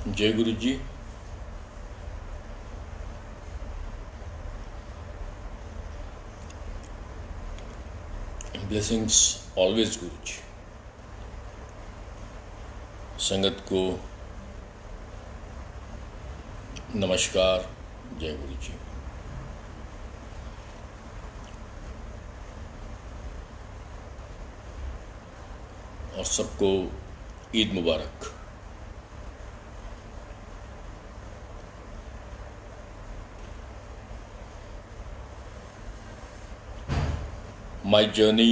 जय गुरु जी। Blessings always गुरु जी। संगत को नमस्कार। जय गुरु जी। और सबको ईद मुबारक। My journey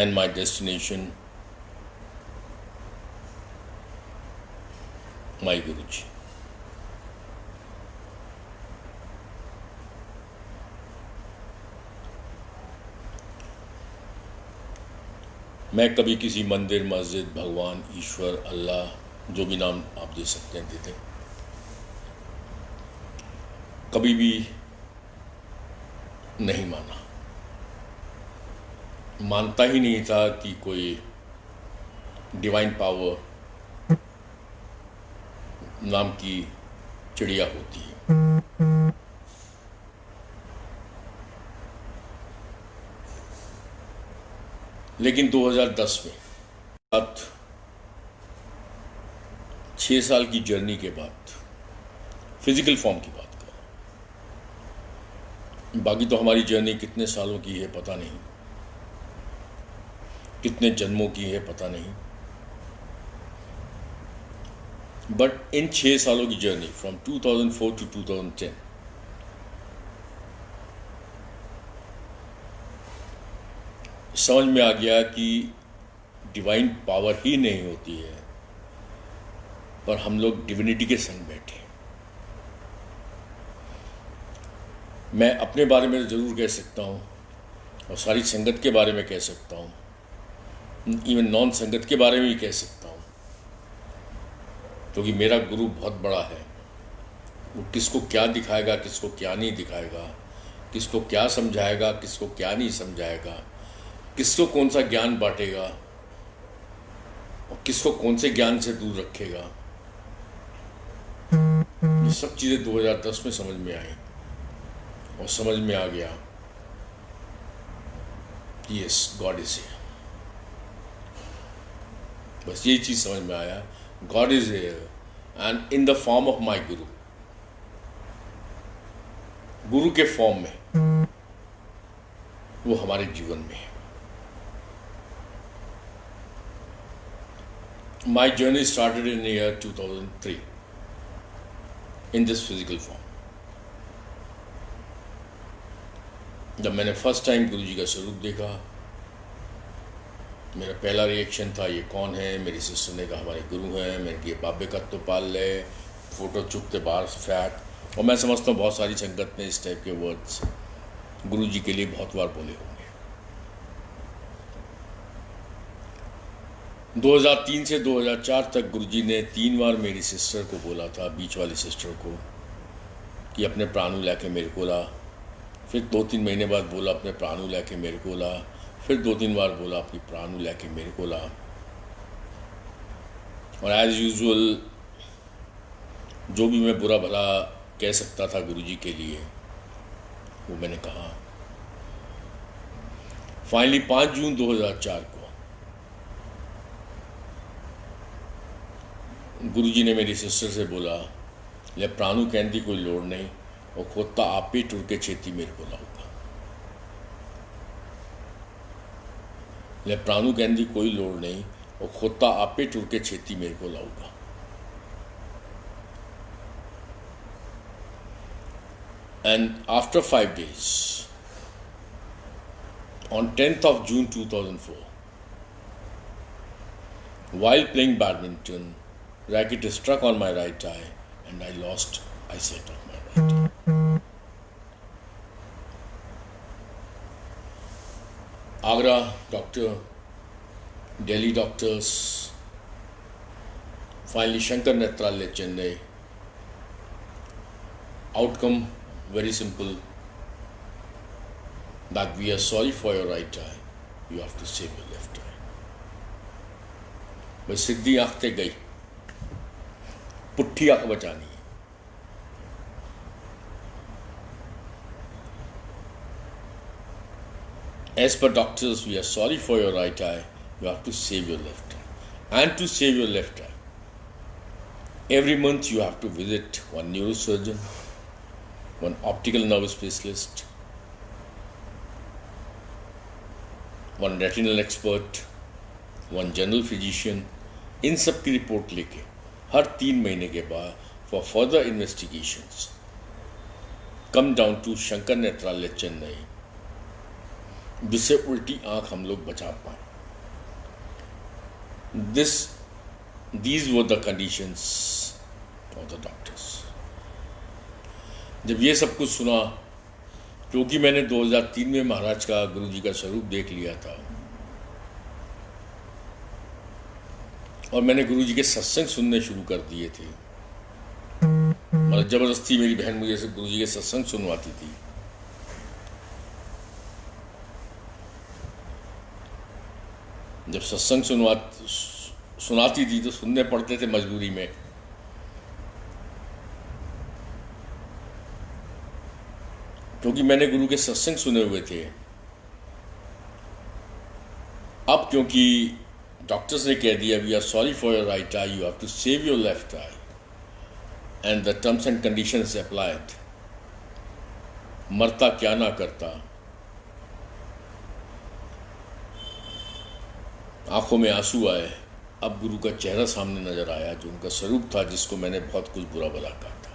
and my destination, my Guruji। मैं कभी किसी मंदिर, मस्जिद, भगवान, ईश्वर, अल्लाह, जो भी नाम आप दे सकते हैं देते, कभी भी नहीं मानता ही नहीं था कि कोई डिवाइन पावर नाम की चिड़िया होती है। लेकिन 2010 में 6 साल की जर्नी के बाद फिजिकल फॉर्म की बात कर, बाकी तो हमारी जर्नी कितने सालों की है पता नहीं, कितने जन्मों की है पता नहीं, बट इन 6 सालों की जर्नी फ्रॉम 2004 टू 2010 समझ में आ गया कि डिवाइन पावर ही नहीं होती है, पर हम लोग डिविनिटी के संग बैठे। मैं अपने बारे में ज़रूर कह सकता हूँ और सारी संगत के बारे में कह सकता हूँ, इवन नॉन संगत के बारे में भी कह सकता हूँ, क्योंकि मेरा गुरु बहुत बड़ा है। वो किसको क्या दिखाएगा, किसको क्या नहीं दिखाएगा, किसको क्या समझाएगा, किसको क्या नहीं समझाएगा, किसको कौन सा ज्ञान बांटेगा और किसको कौन से ज्ञान से दूर रखेगा, ये सब चीज़ें 2010 में समझ में आई और समझ में आ गया कि यस, गॉड इज हियर। बस ये चीज़ समझ में आया, God is here and in the form of my गुरु। गुरु के फॉर्म में वो हमारे जीवन में है। My journey started in year 2003 in this physical form. जब मैंने फर्स्ट टाइम गुरु जी का स्वरूप देखा, मेरा पहला रिएक्शन था ये कौन है। मेरी सिस्टर ने कहा हमारे गुरु हैं। मैंने कहा बाबे का तो पाल ले, फोटो चुपते बाहर फैट। और मैं समझता हूँ बहुत सारी संगत ने इस टाइप के वर्ड्स गुरु जी के लिए बहुत बार बोले होंगे। 2003 से 2004 तक गुरु जी ने 3 बार मेरी सिस्टर को बोला था, बीच वाली सिस्टर को, कि अपने प्राणु लाके मेरे को ला। फिर 2-3 महीने बाद बोला अपने प्राणु लाके मेरे को ला। फिर 2-3 बार बोला अपनी प्राणु लाके मेरे को ला। और एज यूजुअल जो भी मैं बुरा भला कह सकता था गुरु जी के लिए, वो मैंने कहा। फाइनली 5 जून 2004 को गुरु जी ने मेरी सिस्टर से बोला, ले प्राणु कहने की कोई लोड़ नहीं, और खोता आप ही टुर के छेती मेरे को लाऊगा। ले प्राणु कहने की कोई लोड़ नहीं, और खोता आप ही टुर के छेती मेरे को लाऊगा। And after 5 days, on 10th of June 2004, while playing badminton, racket struck on my right eye and I lost eyesight of my right eye. Agra doctor, Delhi doctors, finally Shankar Netralaya, Chennai. Outcome very simple, that we are sorry for your right eye, you have to save your left eye. भाई सीधी आँख ते गई, पुट्ठी आँख बचानी है। As per doctors, we are sorry for your right eye. You have to save your left eye. And to save your left eye, every month you have to visit one neurosurgeon, one optical nerve specialist, one retinal expert, one general physician. इन सब की report लेके हर 3 महीने के बाद for further investigations come down to Shankar Nethralaya Chennai, जिससे उल्टी आंख हम लोग बचा पाए। These were the conditions of the doctors. जब ये सब कुछ सुना, क्योंकि मैंने 2003 में महाराज का, गुरु जी का स्वरूप देख लिया था और मैंने गुरु जी के सत्संग सुनने शुरू कर दिए थे। मतलब जबरदस्ती मेरी बहन मुझे से गुरु जी के सत्संग सुनवाती थी। जब सत्संग सुनाती थी तो सुनने पड़ते थे मजबूरी में। क्योंकि मैंने गुरु के सत्संग सुने हुए थे। अब क्योंकि डॉक्टर्स ने कह दिया we are sorry for your right eye, you have to save your left eye, and the terms and conditions applied, मरता क्या ना करता, आंखों में आंसू आए। अब गुरु का चेहरा सामने नजर आया, जो उनका स्वरूप था, जिसको मैंने बहुत कुछ बुरा भला कहा था।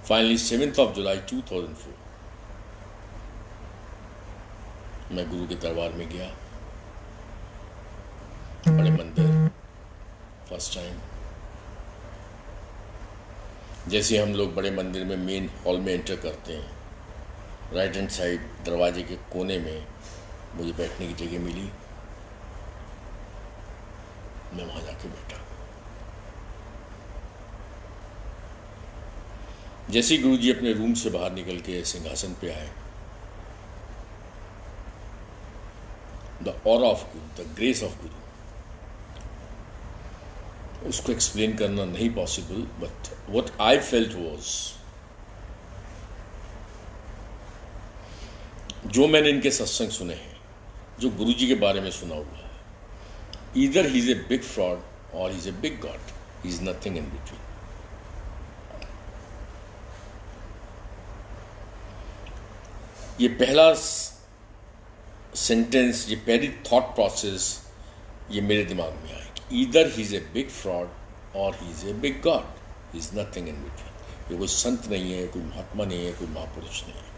फाइनली 7th of July 2004 मैं गुरु के दरबार में गया, बड़े मंदिर, फर्स्ट टाइम। जैसे हम लोग बड़े मंदिर में मेन हॉल में एंटर करते हैं, राइट हैंड साइड दरवाजे के कोने में मुझे बैठने की जगह मिली। मैं वहां जाके बैठा। जैसे ही गुरु जी अपने रूम से बाहर निकल के सिंहासन पे आए, the aura of Guru, the grace of गुरु, उसको एक्सप्लेन करना नहीं possible, but what I felt was, जो मैंने इनके सत्संग सुने हैं, जो गुरु जी के बारे में सुना हुआ है, either he is a big fraud और he is a big god, he is nothing in between. ये पहला सेंटेंस, ये पहली थॉट प्रोसेस ये मेरे दिमाग में आई कि either he is a big fraud और he is a big god, he is nothing in between. ये कोई संत नहीं है, कोई महात्मा नहीं है, कोई महापुरुष नहीं है।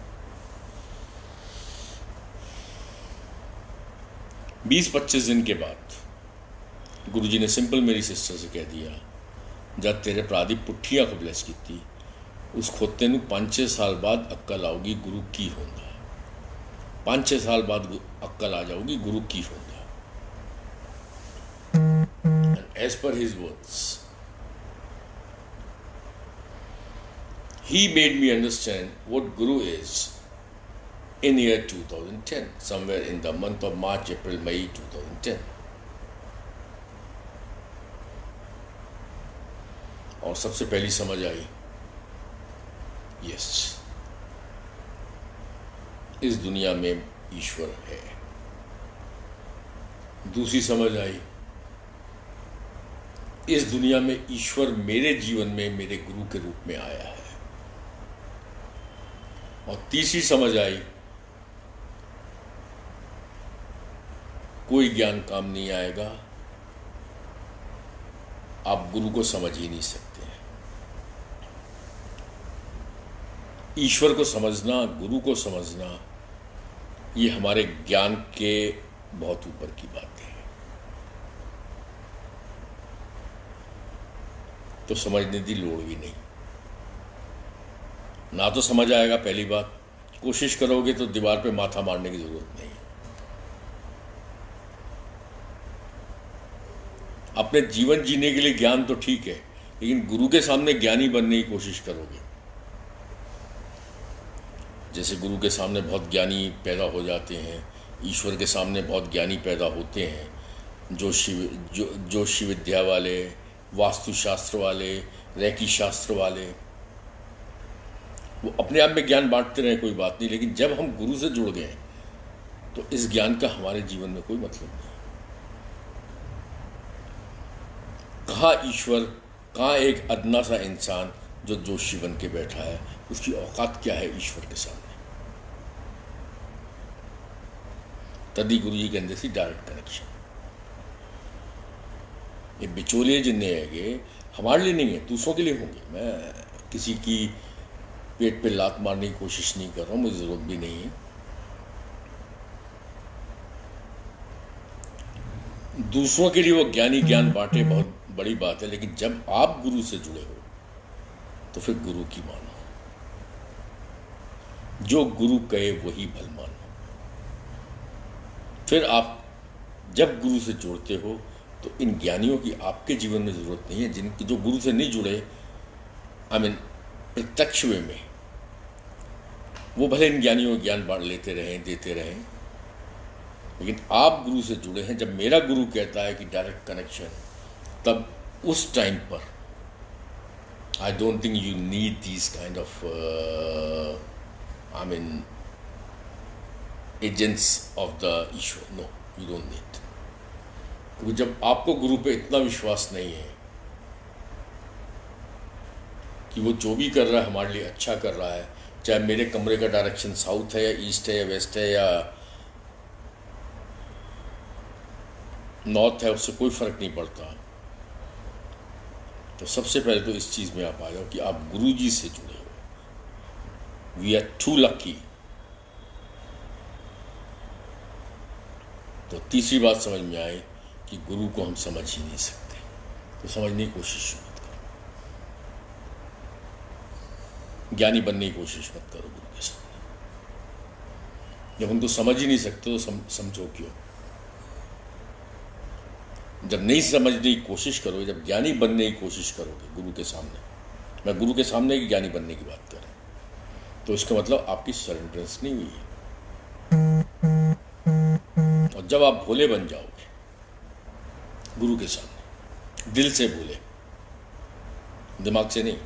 20-25 दिन के बाद गुरुजी ने सिंपल मेरी सिस्टर से कह दिया, जब तेरे भरा दी पुट्ठी अख ब्लैस की, उस खोते नूं 5-6 साल बाद अक्ल आऊगी गुरु की होंदा। 5-6 साल बाद अक्ल आ जाऊगी गुरु की होंदा। And as per his words, he made me understand what Guru is in year 2010, somewhere in the month of March, April, May 2010. और सबसे पहली समझ आई, यस, इस दुनिया में ईश्वर है। दूसरी समझ आई, इस दुनिया में ईश्वर मेरे जीवन में मेरे गुरु के रूप में आया है। और तीसरी समझ आई, कोई ज्ञान काम नहीं आएगा, आप गुरु को समझ ही नहीं सकते। ईश्वर को समझना, गुरु को समझना, ये हमारे ज्ञान के बहुत ऊपर की बात है। तो समझने की लोड़ भी नहीं। ना तो समझ आएगा, पहली बात, कोशिश करोगे तो दीवार पे माथा मारने की जरूरत नहीं है। अपने जीवन जीने के लिए ज्ञान तो ठीक है, लेकिन गुरु के सामने ज्ञानी बनने की कोशिश करोगे। जैसे गुरु के सामने बहुत ज्ञानी पैदा हो जाते हैं, ईश्वर के सामने बहुत ज्ञानी पैदा होते हैं, जो विद्या वाले, वास्तुशास्त्र वाले, रैकी शास्त्र वाले, वो अपने आप में ज्ञान बांटते रहे, कोई बात नहीं, लेकिन जब हम गुरु से जुड़ गए तो इस ज्ञान का हमारे जीवन में कोई मतलब नहीं। कहाँ ईश्वर, कहाँ एक अदना सा इंसान जो जोशी बन के बैठा है, उसकी औकात क्या है ईश्वर के सामने। तभी गुरु जी के अंदर से डायरेक्ट कनेक्शन। ये बिचौलिए जिन्ने हैगे हमारे लिए नहीं है, दूसरों के लिए होंगे। मैं किसी की पेट पे लात मारने की कोशिश नहीं कर रहा हूँ, मुझे जरूरत भी नहीं है। दूसरों के लिए वो ज्ञानी ज्ञान बांटे, बहुत बड़ी बात है, लेकिन जब आप गुरु से जुड़े हो तो फिर गुरु की मानो, जो गुरु कहे वही भल मानो। फिर आप जब गुरु से जुड़ते हो तो इन ज्ञानियों की आपके जीवन में जरूरत नहीं है। जिनके जो गुरु से नहीं जुड़े, प्रत्यक्ष वे में, वो भले इन ज्ञानियों को ज्ञान बांट लेते रहें, देते रहें, लेकिन आप गुरु से जुड़े हैं। जब मेरा गुरु कहता है कि डायरेक्ट कनेक्शन, तब उस टाइम पर I don't think you need this kind of agents of the ईश्वर। No, you don't need. क्योंकि जब आपको गुरु पे इतना विश्वास नहीं है कि वो जो भी कर रहा है हमारे लिए अच्छा कर रहा है, चाहे मेरे कमरे का डायरेक्शन साउथ है या ईस्ट है या वेस्ट है या नॉर्थ है, उससे कोई फर्क नहीं पड़ता, तो सबसे पहले तो इस चीज में आप आ जाओ कि आप गुरु जी से जुड़े हो। We are too lucky. तो तीसरी बात समझ में आई कि गुरु को हम समझ ही नहीं सकते, तो समझने की कोशिश मत करो, ज्ञानी बनने की कोशिश मत करो गुरु के सामने। जब उनको समझ ही नहीं सकते तो समझो क्यों। जब नहीं समझने की कोशिश करोगे, जब ज्ञानी बनने की कोशिश करोगे गुरु के सामने, मैं गुरु के सामने की ज्ञानी बनने की बात कर रहा हूं, तो इसका मतलब आपकी सरेंडरेंस नहीं हुई है। और जब आप भोले बन जाओगे गुरु के सामने, दिल से भोले, दिमाग से नहीं,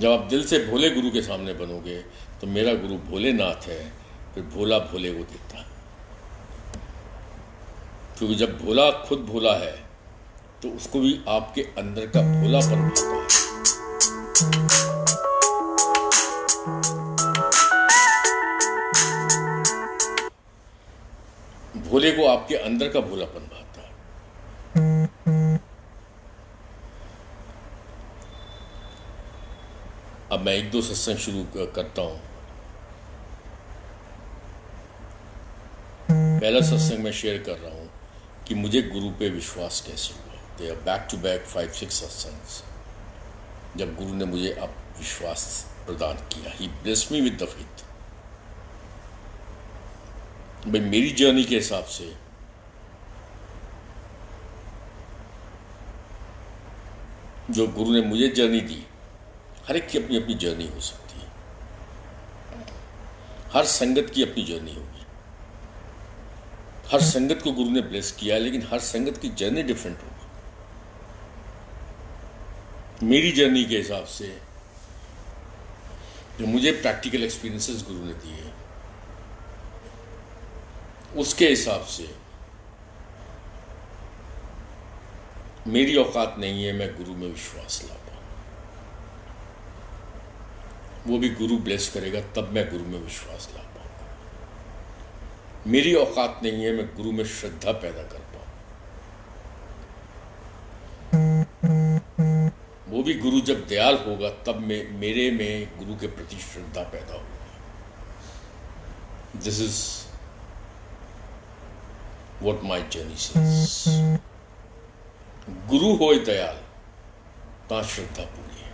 जब आप दिल से भोले गुरु के सामने बनोगे तो मेरा गुरु भोलेनाथ है, फिर भोला भोले को देता है। क्योंकि जब भोला खुद भोला है तो उसको भी आपके अंदर का भोलापन भाता है। भोले को आपके अंदर का भोलापन भाता है। अब मैं एक दो सत्संग शुरू करता हूं। पहला सत्संग मैं शेयर कर रहा हूं कि मुझे गुरु पे विश्वास कैसे हुआ। They are back to back 5-6 satsangs, जब गुरु ने मुझे अब विश्वास प्रदान किया। He blessed me with the faith. भाई मेरी जर्नी के हिसाब से जो गुरु ने मुझे जर्नी दी, हर एक की अपनी अपनी जर्नी हो सकती है, हर संगत की अपनी जर्नी होगी। हर संगत को गुरु ने ब्लेस किया है, लेकिन हर संगत की जर्नी डिफरेंट होगी। मेरी जर्नी के हिसाब से जो मुझे प्रैक्टिकल एक्सपीरियंसेस गुरु ने दिए, उसके हिसाब से मेरी औकात नहीं है मैं गुरु में विश्वास ला पाऊं। वो भी गुरु ब्लेस करेगा तब मैं गुरु में विश्वास ला पाऊंगा। मेरी औकात नहीं है मैं गुरु में श्रद्धा पैदा कर पाऊं। वो भी गुरु जब दयाल होगा तब मेरे में गुरु के प्रति श्रद्धा पैदा होगी। This is what my journey says. गुरु होए दयाल ता श्रद्धा पूरी है।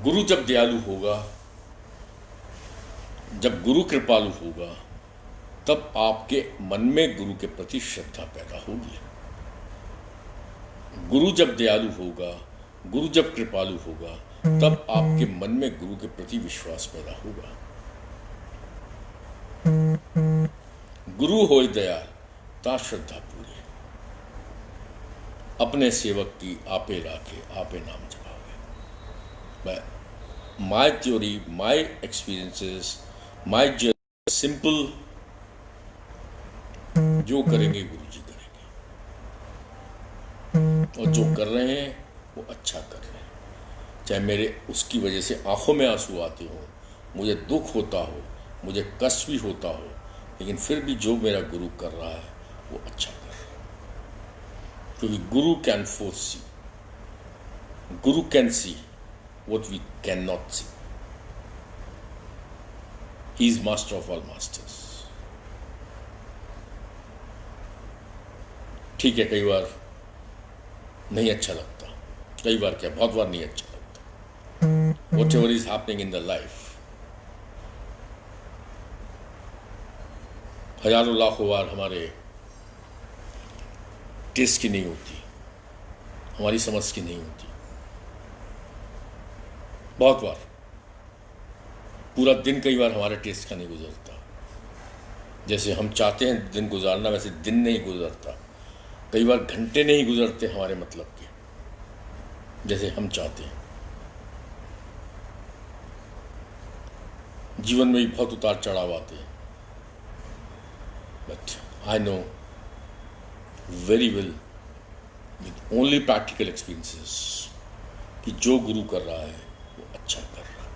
गुरु जब दयालु होगा, जब गुरु कृपालु होगा, तब आपके मन में गुरु के प्रति श्रद्धा पैदा होगी। गुरु जब दयालु होगा, गुरु जब कृपालु होगा, तब आपके मन में गुरु के प्रति विश्वास पैदा होगा। गुरु होय दयाल ता श्रद्धा पूरी, अपने सेवक की आपे राखे आपे नाम जपावे। My theory, my experiences, my journey, simple, जो करेंगे गुरु जी करेंगे, और जो कर रहे हैं वो अच्छा कर रहे हैं। चाहे मेरे उसकी वजह से आंखों में आंसू आते हो, मुझे दुख होता हो, मुझे कष्ट भी होता हो, लेकिन फिर भी जो मेरा गुरु कर रहा है वो अच्छा कर रहा है। क्योंकि guru can foresee, guru can see what we can not see. He is master of all masters. ठीक है, कई बार नहीं अच्छा लगता, कई बार क्या, बहुत बार नहीं अच्छा लगता। Whatever is happening in the life, हजारों लाखों बार हमारे टेस्ट की नहीं होती, हमारी समझ की नहीं होती। बहुत बार पूरा दिन कई बार हमारे टेस्ट का नहीं गुजरता। जैसे हम चाहते हैं दिन गुजारना, वैसे दिन नहीं गुजरता। कई बार घंटे नहीं गुजरते हमारे मतलब के, जैसे हम चाहते हैं। जीवन में भी बहुत उतार चढ़ाव आते हैं, but I know very well with only practical experiences कि जो गुरु कर रहा है वो अच्छा कर रहा है।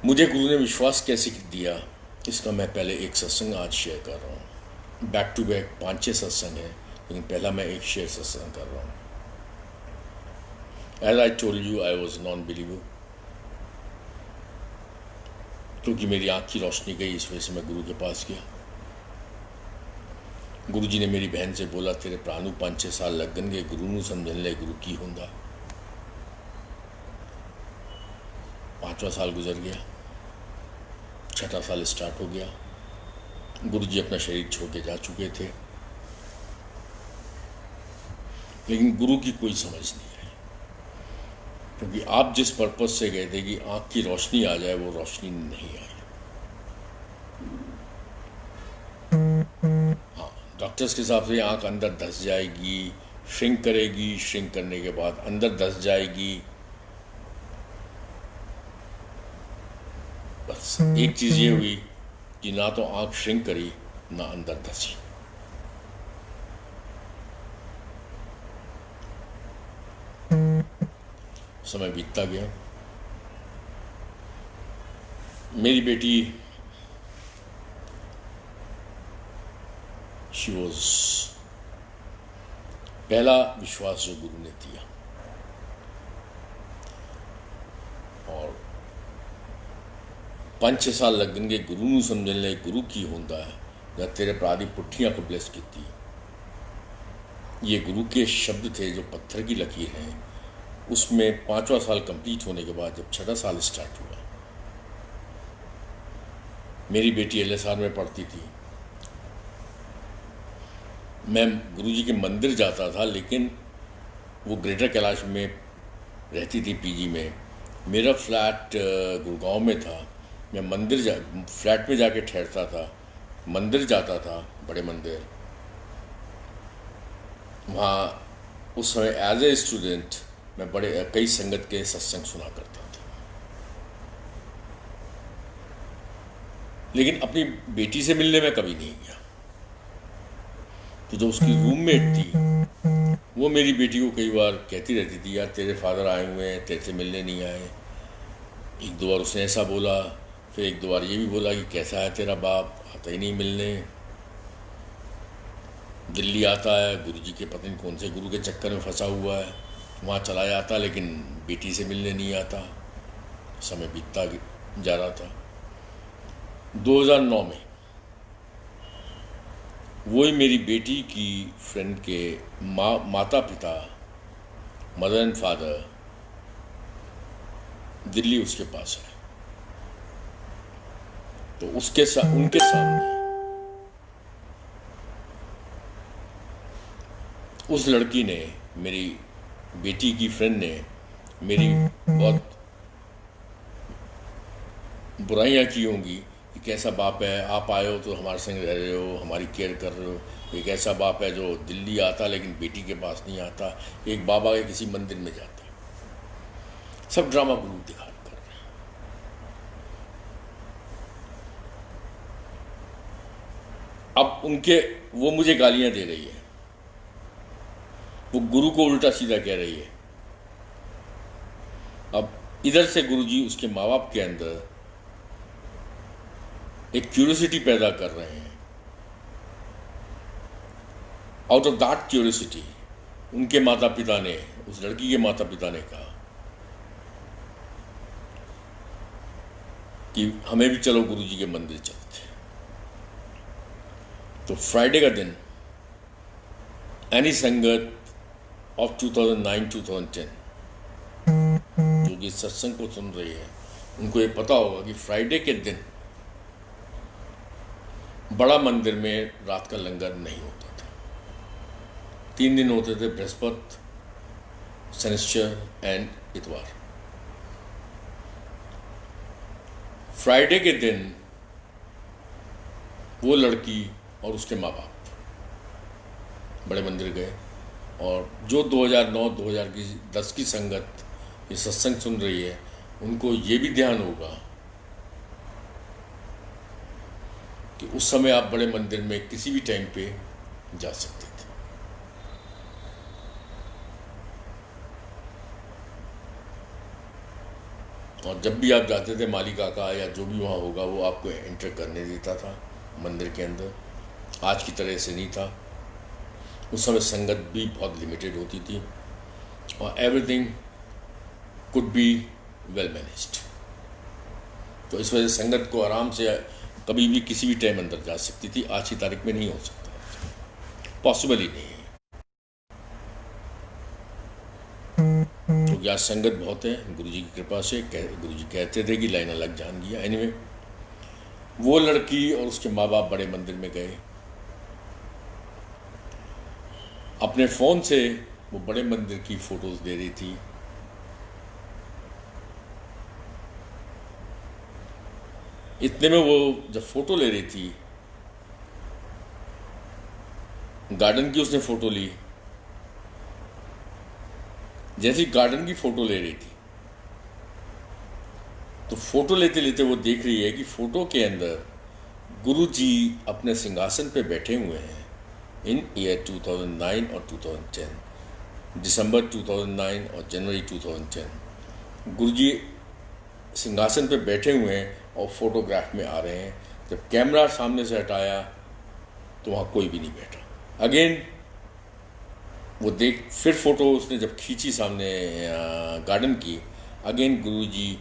मुझे गुरु ने विश्वास कैसे दिया, इसका मैं पहले एक सत्संग आज शेयर कर रहा हूँ। बैक टू बैक 5-6 सत्संग है, लेकिन पहला मैं एक शेयर सत्संग कर रहा हूँ। As I told you, I was non believer, क्योंकि मेरी आँख की रोशनी गई, इस वजह से मैं गुरु के पास गया। गुरु जी ने मेरी बहन से बोला, तेरे प्राणु 5-6 साल लगनगे गुरु नूं समझन ले गुरु की हुंदा। 5वां साल गुजर गया, 6वां साल स्टार्ट हो गया। गुरु जी अपना शरीर छोड़ के जा चुके थे, लेकिन गुरु की कोई समझ नहीं आई, क्योंकि आप जिस पर्पज से गए थे कि आँख की रोशनी आ जाए, वो रोशनी नहीं आई। हाँ, डॉक्टर्स के हिसाब से आँख अंदर धंस जाएगी, श्रिंक करेगी, श्रिंक करने के बाद अंदर धंस जाएगी। बस एक चीज़ ये हुई कि ना तो आँख श्रिंक करी, ना अंदर धंसी। समय बीतता गया। मेरी बेटी शी वॉज पहला विश्वास जो गुरु ने दिया, और 5-6 साल लगेंगे गुरु नूं समझन ले गुरु की हुंदा है, जब तेरे भरा दी पुट्ठियां को ब्लेस की। ये गुरु के शब्द थे जो पत्थर की लकीर हैं। उसमें 5वां साल कंप्लीट होने के बाद जब 6वां साल स्टार्ट हुआ, मेरी बेटी LSR में पढ़ती थी। मैं गुरुजी के मंदिर जाता था, लेकिन वो ग्रेटर कैलाश में रहती थी, PG में। मेरा फ्लैट गुड़गांव में था। मैं फ्लैट में जाके ठहरता था, मंदिर जाता था, बड़े मंदिर। वहाँ उस समय एज ए स्टूडेंट मैं कई संगत के सत्संग सुना करता था। लेकिन अपनी बेटी से मिलने में कभी नहीं गया। तो जो उसकी रूममेट थी, वो मेरी बेटी को कई बार कहती रहती थी, यार तेरे फादर आए हुए हैं, तेरे से मिलने नहीं आए। 1-2 बार उसने ऐसा बोला, फिर 1-2 बार ये भी बोला कि कैसा है तेरा बाप, आता ही नहीं मिलने, दिल्ली आता है, गुरुजी के पता नहीं कौन से गुरु के चक्कर में फंसा हुआ है, वहाँ चला जाता, लेकिन बेटी से मिलने नहीं आता। समय बीतता जा रहा था। 2009 में वही मेरी बेटी की फ्रेंड के माता पिता, मदर एंड फादर, दिल्ली उसके पास है। तो उनके सामने उस लड़की ने, मेरी बेटी की फ्रेंड ने मेरी बहुत बुराइयां की होंगी कि कैसा बाप है, आप आए हो तो हमारे संग रह रहे हो, हमारी केयर कर रहे हो। एक ऐसा बाप है जो दिल्ली आता लेकिन बेटी के पास नहीं आता, एक बाबा के किसी मंदिर में जाता। सब ड्रामा गुरु दिखा कर रहे हैं। अब उनके वो मुझे गालियां दे रही है, वो गुरु को उल्टा सीधा कह रही है। अब इधर से गुरुजी उसके माँ बाप के अंदर एक क्यूरियोसिटी पैदा कर रहे हैं। आउट ऑफ दैट क्यूरियोसिटी उनके माता पिता ने, उस लड़की के माता पिता ने कहा कि हमें भी चलो गुरुजी के मंदिर चलते। तो फ्राइडे का दिन एनी संगत ऑफ 2009-2010 जो कि सत्संग को सुन रही है, उनको ये पता होगा कि फ्राइडे के दिन बड़ा मंदिर में रात का लंगर नहीं होता था। 3 दिन होते थे, बृहस्पति, शनिश्चर एंड इतवार। फ्राइडे के दिन वो लड़की और उसके माँ बाप बड़े मंदिर गए, और जो 2009-2010 की संगत ये सत्संग सुन रही है, उनको ये भी ध्यान होगा कि उस समय आप बड़े मंदिर में किसी भी टाइम पे जा सकते थे। और जब भी आप जाते थे, माली काका या जो भी वहाँ होगा वो आपको एंटर करने देता था मंदिर के अंदर। आज की तरह से नहीं था, उस समय संगत भी बहुत लिमिटेड होती थी और everything could be well managed. तो इस वजह से संगत को आराम से कभी भी किसी भी टाइम अंदर जा सकती थी। आज की तारीख में नहीं हो सकता, पॉसिबल ही नहीं है, क्योंकि आज संगत बहुत है गुरुजी की कृपा से। गुरुजी कहते थे कि लाइन अलग जान गया। एनीवे, वो लड़की और उसके माँ बाप बड़े मंदिर में गए। अपने फ़ोन से वो बड़े मंदिर की फ़ोटोज़ दे रही थी। इतने में वो जब फ़ोटो ले रही थी, गार्डन की उसने फ़ोटो ली। जैसे ही गार्डन की फ़ोटो ले रही थी, तो फ़ोटो लेते लेते वो देख रही है कि फ़ोटो के अंदर गुरुजी अपने सिंहासन पे बैठे हुए हैं। इन ईयर 2009 और 2010, दिसंबर 2009 और जनवरी 2010, गुरुजी सिंहासन पे बैठे हुए हैं और फोटोग्राफ में आ रहे हैं। जब कैमरा सामने से हटाया तो वहाँ कोई भी नहीं बैठा। अगेन वो देख, फिर फ़ोटो उसने जब खींची सामने गार्डन की, अगेन गुरुजी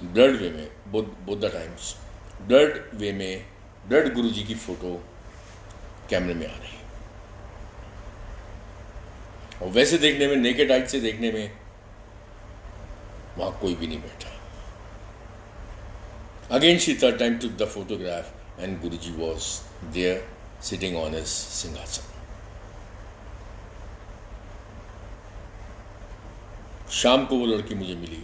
ब्लर्ड वे में, बोथ द टाइम्स ब्लर्ड वे में, ब्लर्ड गुरुजी की फ़ोटो कैमरे में आ रही है। और वैसे देखने में, नेकेड आइट से देखने में, वहाँ कोई भी नहीं बैठा। Again she third time took the photograph and Guruji was there sitting on his सिंहासन। शाम को वो लड़की मुझे मिली,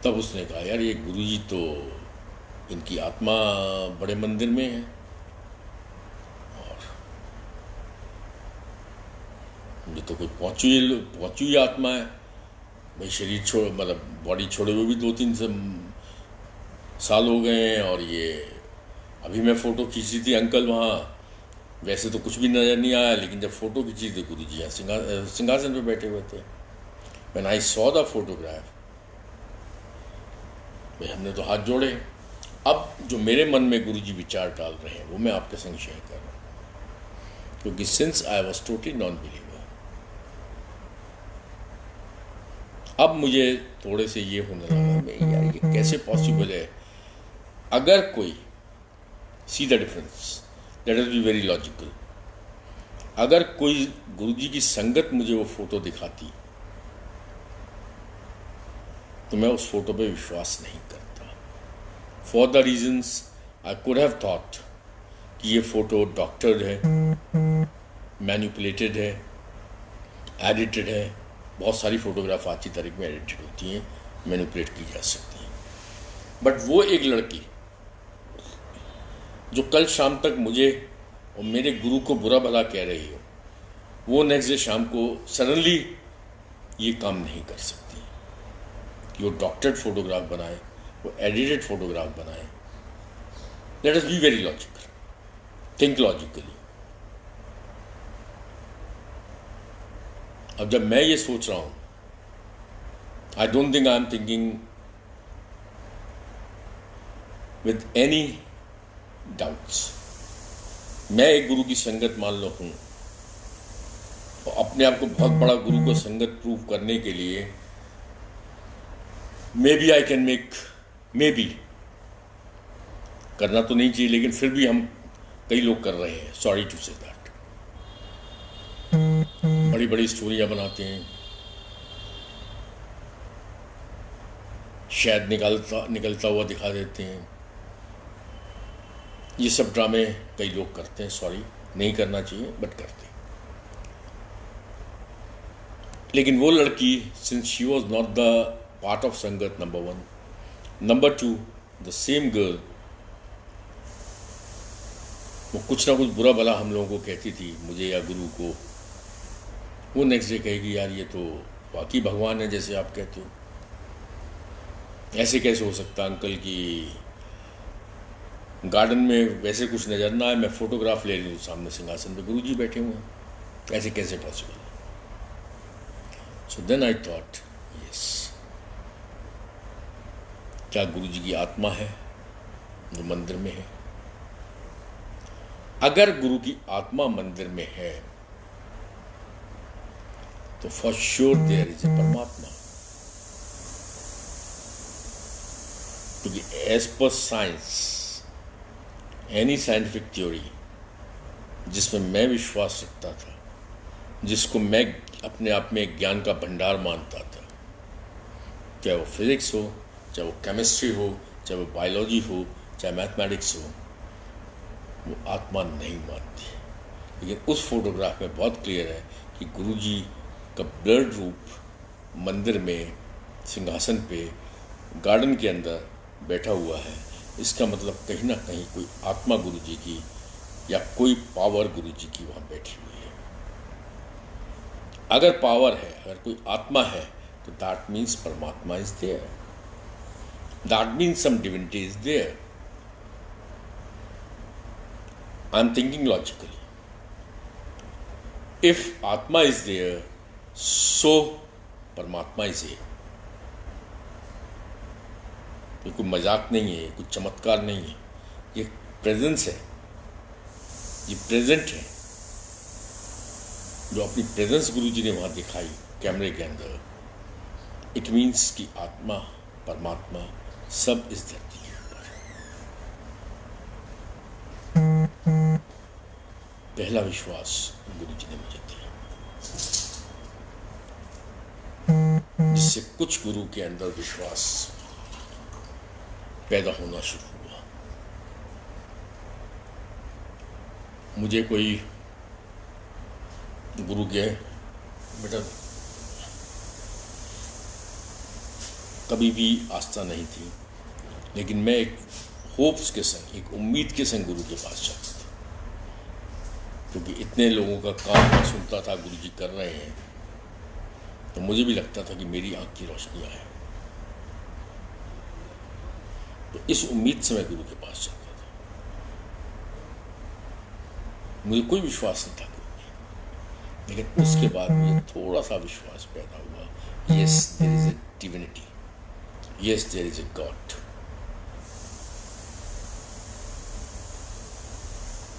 तब उसने कहा, यार ये गुरुजी तो, इनकी आत्मा बड़े मंदिर में है और मुझे तो कोई पहुंची हुई आत्मा है भाई। शरीर छोड़, मतलब बॉडी छोड़े हुए भी 2-3 साल हो गए हैं, और ये अभी मैं फ़ोटो खींची थी अंकल वहाँ, वैसे तो कुछ भी नज़र नहीं आया, लेकिन जब फ़ोटो खींची तो गुरुजी यहाँ सिंहासन पे बैठे हुए थे। When I saw the photograph, भाई हमने तो हाथ जोड़े। अब जो मेरे मन में गुरुजी विचार डाल रहे हैं वो मैं आपके संग शेयर कर रहा हूँ, क्योंकि since I was totally non believer, अब मुझे थोड़े से ये होने लगा, यार ये कैसे पॉसिबल है। अगर कोई, see the difference, that is be very logical, अगर कोई गुरुजी की संगत मुझे वो फोटो दिखाती तो मैं उस फोटो पे विश्वास नहीं करता। For the reasons I could have thought कि ये फोटो डॉक्टर्ड है, मैनिपुलेटेड है, एडिटेड है। बहुत सारी फोटोग्राफ आज की तारीख में एडिटेड होती हैं, मैनिपुलेट की जा सकती हैं। बट वो एक लड़की जो कल शाम तक मुझे और मेरे गुरु को बुरा भला कह रही हो, वो नेक्स्ट डे शाम को सडनली ये काम नहीं कर सकती कि वो डॉक्टरेट फोटोग्राफ बनाए, वो एडिटेड फोटोग्राफ बनाए। Let us be very logical, think logically. अब जब मैं ये सोच रहा हूं, आई don't think I am thinking with any doubts. मैं एक गुरु की संगत मान लो हूं, और अपने आप को बहुत बड़ा गुरु को संगत प्रूव करने के लिए maybe I can make, maybe करना तो नहीं चाहिए, लेकिन फिर भी हम कई लोग कर रहे हैं, सॉरी टू से दैट। बड़ी बड़ी स्टोरियां बनाते हैं, शायद निकलता हुआ दिखा देते हैं। ये सब ड्रामे कई लोग करते हैं, सॉरी नहीं करना चाहिए बट करते हैं। लेकिन वो लड़की, since she was not the part of संगत, number one, number two, the same girl, वो कुछ ना कुछ बुरा भला हम लोगों को कहती थी, मुझे या गुरु को। वो नेक्स्ट डे कहेगी यार ये तो वाकई भगवान है जैसे आप कहते हो। ऐसे कैसे हो सकता अंकल कि गार्डन में वैसे कुछ नजर ना आए, मैं फोटोग्राफ ले रही हूँ, सामने सिंहासन पे गुरुजी बैठे हुए हैं, ऐसे कैसे possible? So then I thought, yes, क्या गुरुजी की आत्मा है जो मंदिर में है? अगर गुरु की आत्मा मंदिर में है तो for sure there is a paramatma, क्योंकि as per science, any scientific theory जिसमें मैं विश्वास रखता था, जिसको मैं अपने आप में ज्ञान का भंडार मानता था, चाहे वो फिजिक्स हो, चाहे वो केमिस्ट्री हो, चाहे वो बायोलॉजी हो, चाहे मैथमेटिक्स हो, वो आत्मा नहीं मानती। लेकिन उस फोटोग्राफ में बहुत क्लियर है कि गुरुजी का ब्लड रूप मंदिर में सिंहासन पे गार्डन के अंदर बैठा हुआ है। इसका मतलब कहीं ना कहीं कोई आत्मा गुरुजी की या कोई पावर गुरुजी की वहाँ बैठी हुई है। अगर पावर है, अगर कोई आत्मा है, तो that means paramatma is there, that means some divinity is there. I am thinking logically. If atma is there, so paramatma is there. ये कोई मजाक नहीं है, कुछ चमत्कार नहीं है, ये प्रेजेंस है, ये प्रेजेंट है। जो अपनी प्रेजेंस गुरुजी ने वहां दिखाई कैमरे के अंदर, इट मीन्स कि आत्मा, परमात्मा सब इस धरती के ऊपर है। पहला विश्वास गुरुजी ने मुझे दिया, जिससे कुछ गुरु के अंदर विश्वास पैदा होना शुरू हुआ। मुझे कोई गुरु के बेटा कभी भी आस्था नहीं थी, लेकिन मैं एक होप्स के संग, एक उम्मीद के संग गुरु के पास जाता था, क्योंकि इतने लोगों का काम मैं सुनता था गुरुजी कर रहे हैं, तो मुझे भी लगता था कि मेरी आंख की रोशनी आए। तो इस उम्मीद से मैं गुरु के पास जाता था। मुझे कोई विश्वास नहीं था गुरु में, लेकिन उसके बाद मुझे थोड़ा सा विश्वास पैदा हुआ, yes there is a divinity, yes there is a God.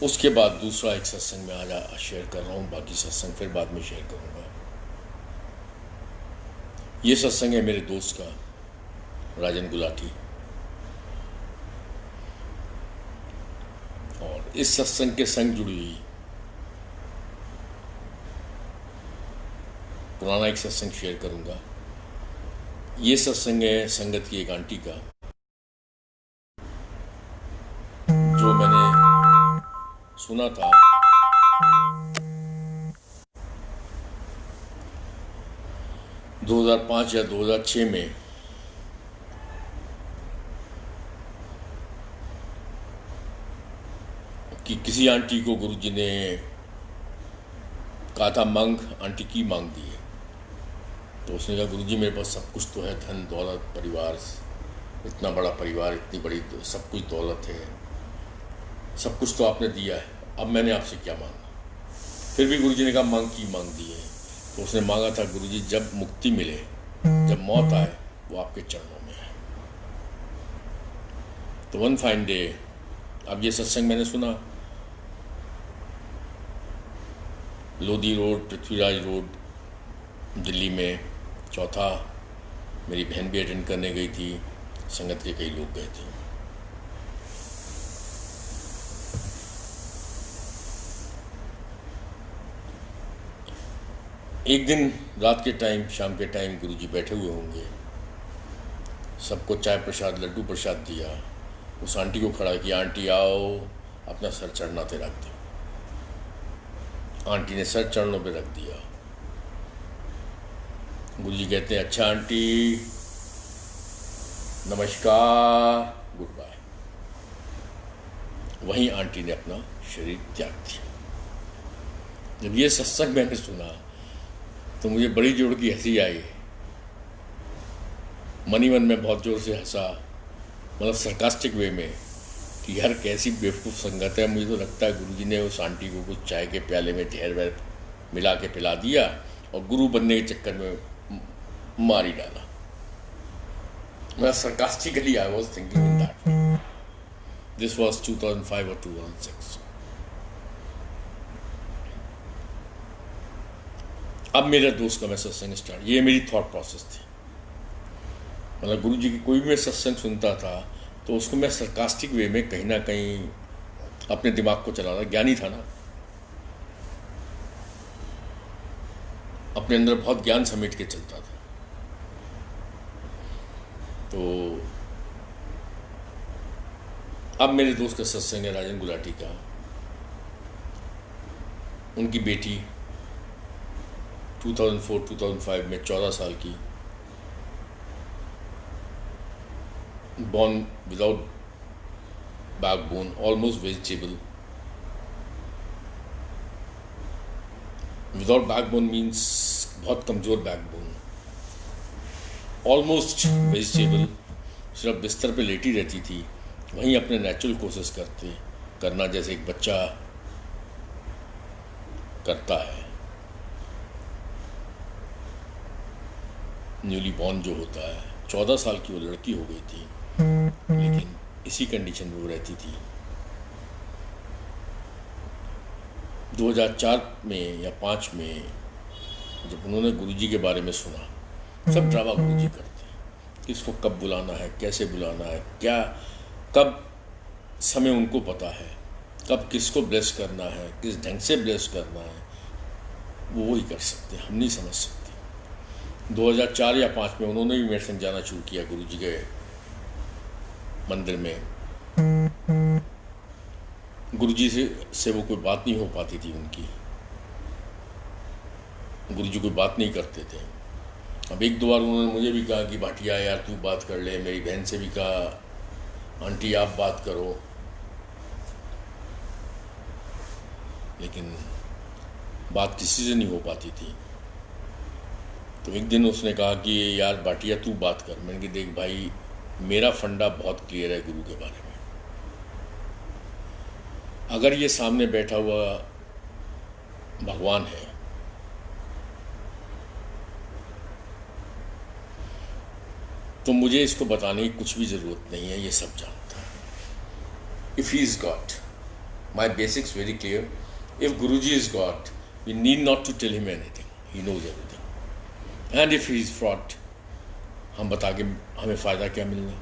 उसके बाद दूसरा एक सत्संग में आज शेयर कर रहा हूँ, बाकी सत्संग फिर बाद में शेयर करूँगा। ये सत्संग है मेरे दोस्त का, राजन गुलाटी, और इस सत्संग के संग जुड़ी हुई पुराना एक सत्संग शेयर करूंगा। ये सत्संग है संगत की एक आंटी का, जो मैंने सुना था 2005 या 2006 में कि किसी आंटी को गुरुजी ने कहा था मांग, आंटी की मांग दी है। तो उसने कहा गुरुजी मेरे पास सब कुछ तो है, धन दौलत, परिवार, इतना बड़ा परिवार, इतनी बड़ी सब कुछ दौलत है, सब कुछ तो आपने दिया है, अब मैंने आपसे क्या मांगा। फिर भी गुरुजी ने कहा मांग की मांग दी है। तो उसने मांगा था गुरुजी जब मुक्ति मिले, जब मौत आए, वो आपके चरणों में है। तो वन फाइन डे, अब ये सत्संग मैंने सुना, लोधी रोड, पृथ्वीराज रोड, दिल्ली में, चौथा। मेरी बहन भी अटेंड करने गई थी, संगत के कई लोग गए थे। एक दिन रात के टाइम, शाम के टाइम गुरुजी बैठे हुए होंगे, सबको चाय प्रसाद, लड्डू प्रसाद दिया। उस आंटी को खड़ा किया, आंटी आओ, अपना सर चढ़ना पे रख दो। आंटी ने सर चरणों पे रख दिया। गुरुजी कहते हैं अच्छा आंटी, नमस्कार, गुड बाय। वहीं आंटी ने अपना शरीर त्याग दिया। जब ये सत्संग मैंने सुना तो मुझे बड़ी जोर की हंसी आई। मन ही मन में बहुत जोर से हंसा, मतलब सरकास्टिक वे में, कि यार कैसी बेवकूफ़ संगत है। मुझे तो लगता है गुरुजी ने उस आंटी को कुछ चाय के प्याले में जहर वहर मिला के पिला दिया और गुरु बनने के चक्कर में मार ही डाला। मैं sarcastically I was thinking in that way. This was 2005 और 2006। अब मेरे दोस्त का मैं सत्संग स्टार्ट, ये मेरी थॉट प्रोसेस थी। मतलब गुरुजी की कोई भी मैं सत्संग सुनता था तो उसको मैं सरकास्टिक वे में कहीं ना कहीं अपने दिमाग को चलाना, ज्ञानी था ना, अपने अंदर बहुत ज्ञान समेट के चलता था। तो अब मेरे दोस्त का सत्संग है राजन गुलाटी का। उनकी बेटी 2004-2005 में 14 साल की, born without backbone, almost vegetable. Without backbone means बहुत कमज़ोर बैकबोन, ऑलमोस्ट वेजिटेबल, सिर्फ बिस्तर पे लेटी रहती थी, वहीं अपने नेचुरल कोशिश करना जैसे एक बच्चा करता है, न्यूली बॉर्न जो होता है। 14 साल की वो लड़की हो गई थी, लेकिन इसी कंडीशन में वो रहती थी। 2004 में या 5 में जब उन्होंने गुरुजी के बारे में सुना, सब ड्रामा गुरुजी करते हैं, किसको कब बुलाना है, कैसे बुलाना है, क्या कब समय उनको पता है, कब किसको ब्लेस करना है, किस ढंग से ब्लेस करना है, वो वही कर सकते हैं, हम नहीं समझ सकते। 2004 या 5 में उन्होंने भी मेरे संग जाना शुरू किया गुरुजी के मंदिर में। गुरुजी से वो कोई बात नहीं हो पाती थी उनकी, गुरुजी कोई बात नहीं करते थे। अब एक दो बार उन्होंने मुझे भी कहा कि भाटिया यार तू बात कर ले, मेरी बहन से भी कहा आंटी आप बात करो, लेकिन बात किसी से नहीं हो पाती थी। तो एक दिन उसने कहा कि यार भाटिया तू बात कर। मैंने कहा देख भाई, मेरा फंडा बहुत क्लियर है गुरु के बारे में। अगर ये सामने बैठा हुआ भगवान है तो मुझे इसको बताने की कुछ भी ज़रूरत नहीं है, ये सब जानता है। If he is God, my basics very clear. If Guruji is God, we need not to tell him anything, he knows everything. And if he is fraud, हम बता के हमें फ़ायदा क्या मिलना।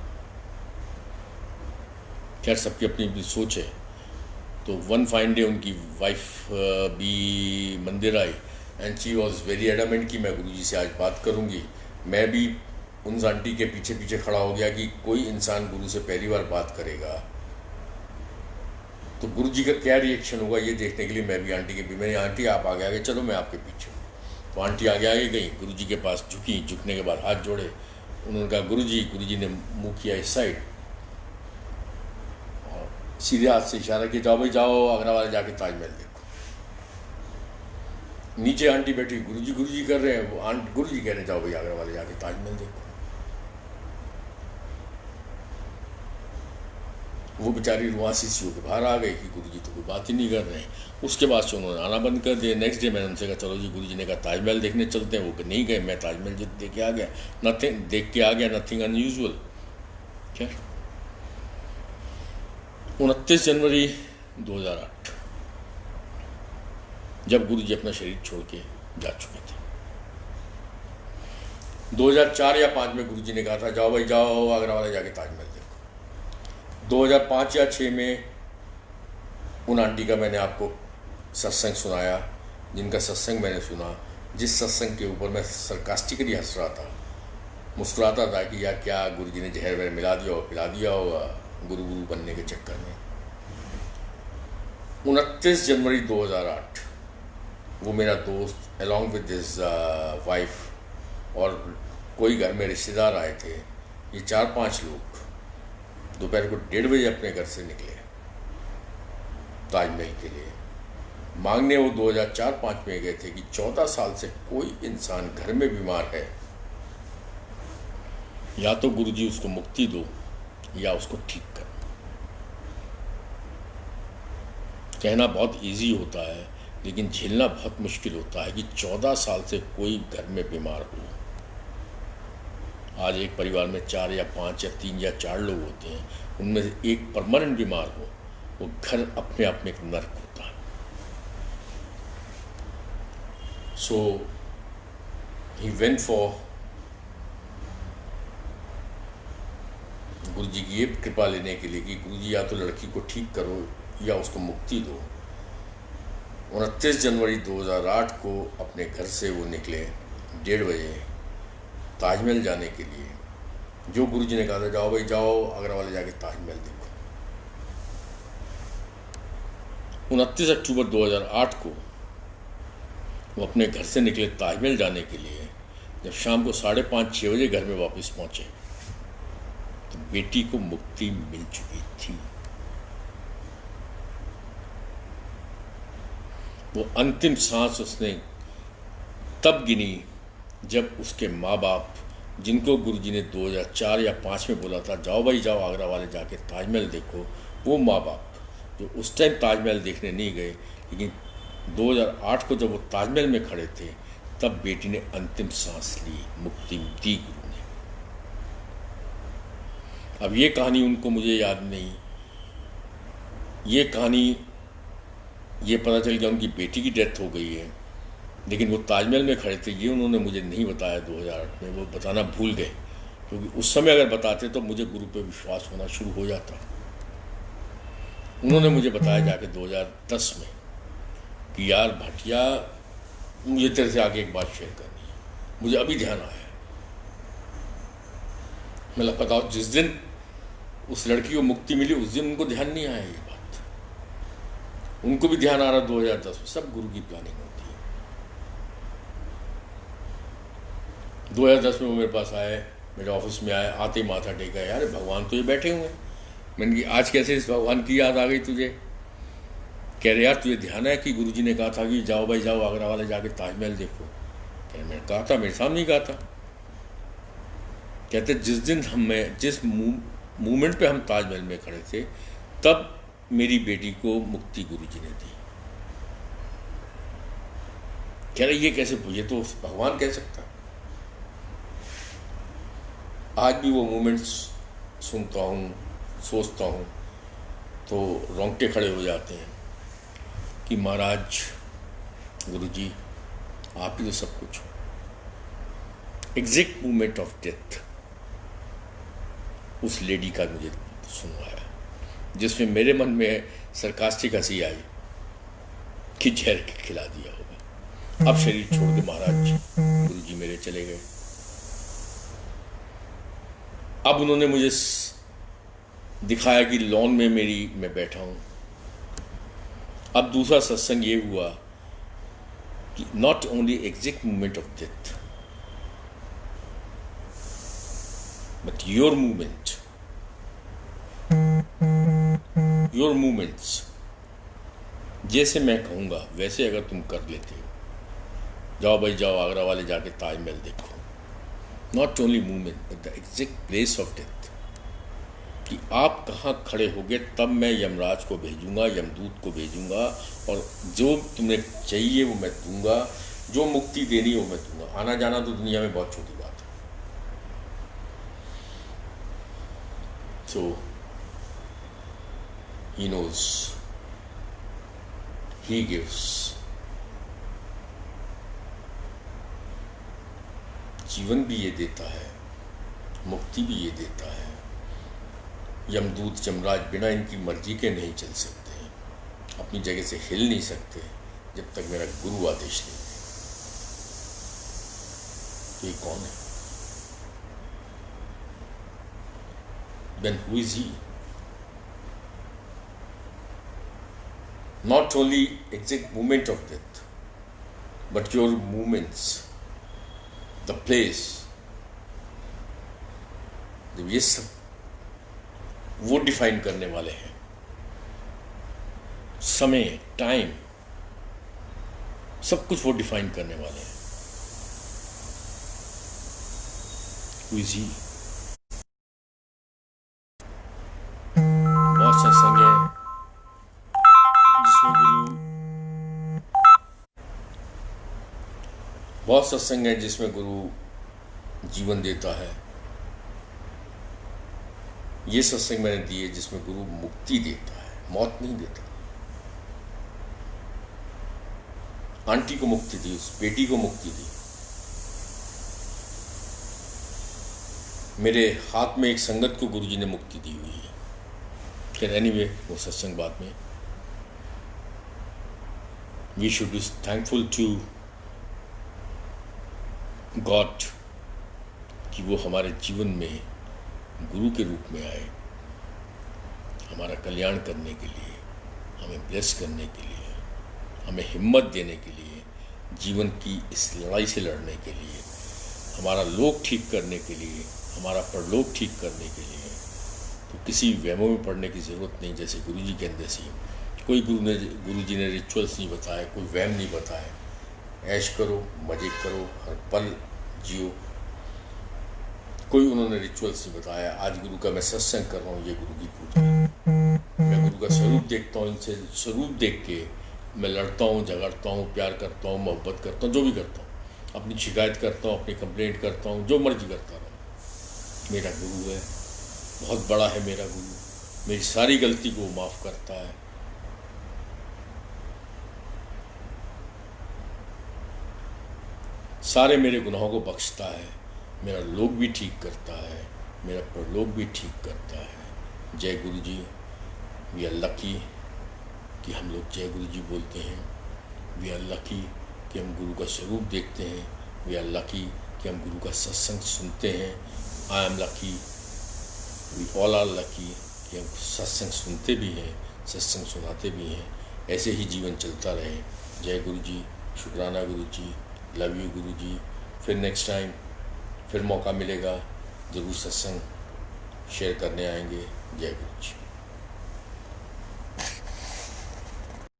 खैर सबकी अपनी अपनी सोच है। तो वन फाइन डे उनकी वाइफ भी मंदिर आई and she was very adamant कि मैं गुरुजी से आज बात करूँगी। मैं भी उन आंटी के पीछे पीछे खड़ा हो गया कि कोई इंसान गुरु से पहली बार बात करेगा तो गुरुजी का क्या रिएक्शन होगा ये देखने के लिए मैं भी आंटी के पीछे, मैंने आंटी आप आगे आगे चलो मैं आपके पीछे हूँ। तो आंटी आगे आगे गई, गुरुजी के पास झुकी, झुकने के बाद हाथ जोड़े, उन्होंने कहा गुरुजी। गुरुजी ने मुँह किया इस साइड और सीधे हाथ से इशारा किया, जाओ भाई जाओ आगरा वाले जाके ताजमहल देखो। नीचे आंटी बैठी गुरुजी कर रहे हैं, वो गुरुजी कह रहे हैं जाओ भाई आगरा वाले जाके ताजमहल देखो। वो बेचारी रुआसी सी होकर बाहर आ गई कि गुरुजी तो कोई बात ही नहीं कर रहे हैं। उसके बाद से उन्होंने आना बंद कर दिया। नेक्स्ट डे मैंने उनसे कहा चलो जी, गुरुजी ने कहा ताजमहल देखने चलते हैं। वो नहीं गए, मैं ताजमहल जो देख के आ गया, नथिंग अनयूजुअल। क्या 29 जनवरी 2008 जब गुरुजी अपना शरीर छोड़ के जा चुके थे। 2004 या 5 में गुरुजी ने कहा था जाओ भाई जाओ आगरा वाले जाके ताजमहल देखो। 2005 या 6 में उन आंटी का मैंने आपको सत्संग सुनाया, जिनका सत्संग मैंने सुना, जिस सत्संग के ऊपर मैं सरकास्टिकली हंस रहा था, मुस्कुराता था कि यार क्या गुरुजी ने जहर वहर मिला दिया हो, पिला दिया होगा गुरु बनने के चक्कर में। 29 जनवरी 2008 वो मेरा दोस्त अलॉन्ग विद हिज वाइफ और कोई घर में रिश्तेदार आए थे। ये 4-5 लोग दोपहर को 1:30 बजे अपने घर से निकले ताजमहल के लिए। मांगने वो 2004-5 में गए थे कि 14 साल से कोई इंसान घर में बीमार है, या तो गुरुजी उसको मुक्ति दो या उसको ठीक करो। कहना बहुत इजी होता है लेकिन झेलना बहुत मुश्किल होता है कि 14 साल से कोई घर में बीमार हो। आज एक परिवार में 4 या 5 या 3 या 4 लोग होते हैं, उनमें से एक परमानेंट बीमार हो, वो घर अपने आप में एक नर्क होता है। सो ही वेंट फॉर गुरुजी की ये कृपा लेने के लिए कि गुरुजी या तो लड़की को ठीक करो या उसको मुक्ति दो। 29 जनवरी 2008 को अपने घर से वो निकले 1:30 बजे ताजमहल जाने के लिए। जो गुरुजी ने कहा था जाओ भाई जाओ आगरा वाले जाके ताजमहल देखो। 29 अक्टूबर 2008 को वो अपने घर से निकले ताजमहल जाने के लिए। जब शाम को 5:30-6 बजे घर में वापस पहुंचे तो बेटी को मुक्ति मिल चुकी थी। वो अंतिम सांस उसने तब गिनी जब उसके माँ बाप, जिनको गुरुजी ने 2004 या 5 में बोला था जाओ भाई जाओ आगरा वाले जाके ताजमहल देखो, वो माँ बाप जो उस टाइम ताजमहल देखने नहीं गए, लेकिन 2008 को जब वो ताजमहल में खड़े थे तब बेटी ने अंतिम सांस ली, मुक्ति दी गुरु ने। अब ये कहानी उनको मुझे याद नहीं, ये कहानी ये पता चल गया उनकी बेटी की डेथ हो गई है, लेकिन वो ताजमहल में खड़े थे ये उन्होंने मुझे नहीं बताया 2008 में। वो बताना भूल गए, क्योंकि उस समय अगर बताते तो मुझे गुरु पे विश्वास होना शुरू हो जाता। उन्होंने मुझे बताया जाके 2010 में कि यार भाटिया मुझे तेरे से आगे एक बात शेयर करनी है, मुझे अभी ध्यान आया। मतलब बताओ, जिस दिन उस लड़की को मुक्ति मिली उस दिन उनको ध्यान नहीं आया ये बात। उनको भी ध्यान आ रहा 2010 में। सब गुरु की प्लानिंग होती है। 2010 में वो मेरे पास आए, मेरे ऑफिस में आए, आते ही माथा टेका, यार भगवान तो ये बैठे हुए हैं। मैंने कहा आज कैसे इस भगवान की याद आ गई तुझे? कह रहे यार तुझे ध्यान है कि गुरुजी ने कहा था कि जाओ भाई जाओ आगरा वाले जाके ताजमहल देखो? कह मैंने कहा था, मेरे सामने ही कहा था। कहते जिस दिन जिस मूवमेंट पे हम ताजमहल में खड़े थे तब मेरी बेटी को मुक्ति गुरुजी ने दी। कह रहे ये कैसे, ये तो भगवान कह सकता। आज भी वो मोमेंट्स सुनता हूँ, सोचता हूँ तो रोंगटे खड़े हो जाते हैं कि महाराज गुरुजी आप ही तो सब कुछ हो। एग्जैक्ट मोमेंट ऑफ डेथ उस लेडी का मुझे सुनवाया, जिसमें मेरे मन में सरकास्टिक हंसी आई कि जहर खिला दिया होगा। अब शरीर छोड़ के महाराज गुरुजी मेरे चले गए। अब उन्होंने मुझे दिखाया कि लॉन में मैं बैठा हूं। अब दूसरा सत्संग ये हुआ कि not only exact moment of death but your movement your movements, जैसे मैं कहूँगा वैसे अगर तुम कर लेते हो, जाओ भाई जाओ, आगरा वाले जाके ताजमहल देखो, not only movement but the exact place of death, कि आप कहाँ खड़े होगे तब मैं यमराज को भेजूंगा, यमदूत को भेजूंगा, और जो तुम्हें चाहिए वो मैं दूंगा, जो मुक्ति देनी हो मैं दूंगा। आना जाना तो दुनिया में बहुत छोटी बात है। सो ही नोज, ही गिव्स। जीवन भी ये देता है, मुक्ति भी ये देता है। यमदूत यमराज बिना इनकी मर्जी के नहीं चल सकते, अपनी जगह से हिल नहीं सकते जब तक मेरा गुरु आदेश नहीं दे। तो ये कौन है? Then who is he? Not only exact moment of death, but your movements, the place, ये सब वो डिफाइन करने वाले हैं। समय, टाइम, सब कुछ वो डिफाइन करने वाले हैं। Who is he? बहुत सत्संग है जिसमें गुरु, बहुत सत्संग है जिसमें गुरु जीवन देता है। ये सत्संग मैंने दिए जिसमें गुरु मुक्ति देता है, मौत नहीं देता। आंटी को मुक्ति दी, उस बेटी को मुक्ति दी। मेरे हाथ में एक संगत को गुरुजी ने मुक्ति दी हुई है। फिर एनीवे वो सत्संग बाद में। We should be thankful to God कि वो हमारे जीवन में गुरु के रूप में आए, हमारा कल्याण करने के लिए, हमें ब्लेस करने के लिए, हमें हिम्मत देने के लिए, जीवन की इस लड़ाई से लड़ने के लिए, हमारा लोक ठीक करने के लिए, हमारा परलोक ठीक करने के लिए। तो किसी वहमों में पड़ने की ज़रूरत नहीं। जैसे गुरुजी कहते सी, कोई गुरुजी ने रिचुअल्स नहीं बताए, कोई वहम नहीं बताए। ऐश करो, मजे करो, हर पल जियो। कोई उन्होंने रिचुअल्स नहीं बताया। आज गुरु का मैं सत्संग कर रहा हूँ, ये गुरु की पूजा। मैं गुरु का स्वरूप देखता हूँ, इनसे स्वरूप देख के मैं लड़ता हूँ, झगड़ता हूँ, प्यार करता हूँ, मोहब्बत करता हूँ, जो भी करता हूँ, अपनी शिकायत करता हूँ, अपनी कंप्लेंट करता हूँ, जो मर्जी करता रहूँ। मेरा गुरु है, बहुत बड़ा है मेरा गुरु, मेरी सारी गलती को माफ़ करता है। सारे मेरे गुनाहों को बख्शता है, मेरा लोक भी ठीक करता है, मेरा परलोक भी ठीक करता है। जय गुरु जी। वी आर लकी कि हम लोग जय गुरु जी बोलते हैं। वी आर लकी कि हम गुरु का स्वरूप देखते हैं। वी आर लकी कि हम गुरु का सत्संग सुनते हैं। I am lucky, we all are lucky कि हम सत्संग सुनते भी हैं, सत्संग सुनाते भी हैं। ऐसे ही जीवन चलता रहे। जय गुरु जी, शुक्राना गुरु जी, लव यू गुरु जी। फिर नेक्स्ट टाइम फिर मौका मिलेगा, ज़रूर सत्संग शेयर करने आएंगे। जय गुरु जी।